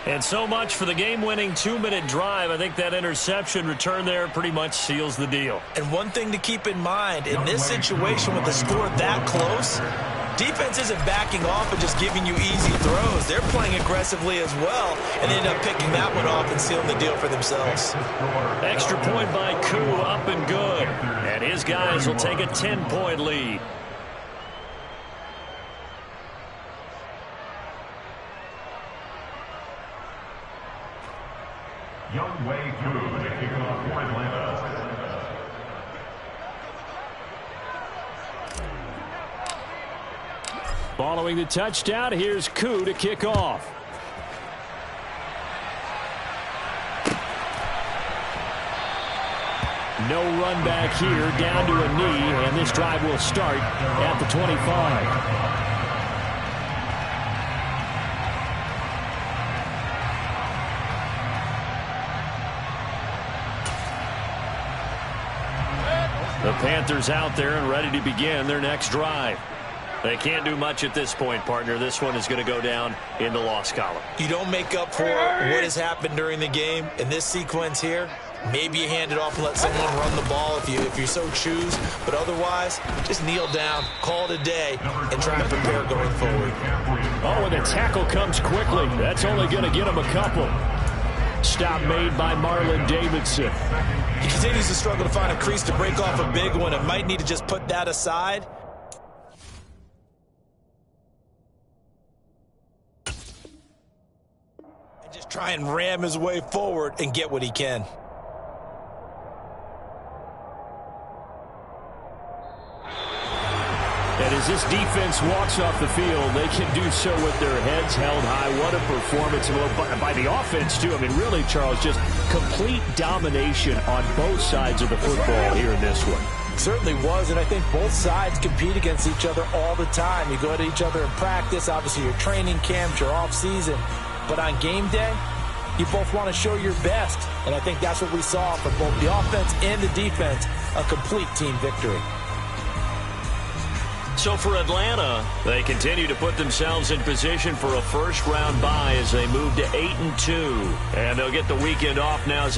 And so much for the game-winning 2-minute drive. I think that interception return there pretty much seals the deal. And one thing to keep in mind, in this situation with the score that close, defense isn't backing off and just giving you easy throws. They're playing aggressively as well, and they end up picking that one off and sealing the deal for themselves. Extra point by Koo, up and good. And his guys will take a 10-point lead. Young Wei Koo to kick off for Atlanta. Following the touchdown, here's Koo to kick off. No run back here, down to a knee, and this drive will start at the 25. The Panthers out there and ready to begin their next drive. They can't do much at this point, partner. This one is going to go down in the loss column. You don't make up for what has happened during the game. In this sequence here, maybe you hand it off and let someone run the ball if you so choose. But otherwise, just kneel down, call it a day, and try and prepare going forward. Oh, and the tackle comes quickly. That's only going to get him a couple. Stop made by Marlon Davidson. He continues to struggle to find a crease to break off a big one and might need to just put that aside. And just try and ram his way forward and get what he can. And as this defense walks off the field, they can do so with their heads held high. What a performance by the offense, too. I mean, really, Charles, just complete domination on both sides of the football here in this one. Certainly was, and I think both sides compete against each other all the time. You go at each other in practice, obviously your training camps, your off-season. But on game day, you both want to show your best. And I think that's what we saw from both the offense and the defense, a complete team victory. So for Atlanta, they continue to put themselves in position for a first-round bye as they move to 8-2. And they'll get the weekend off now as they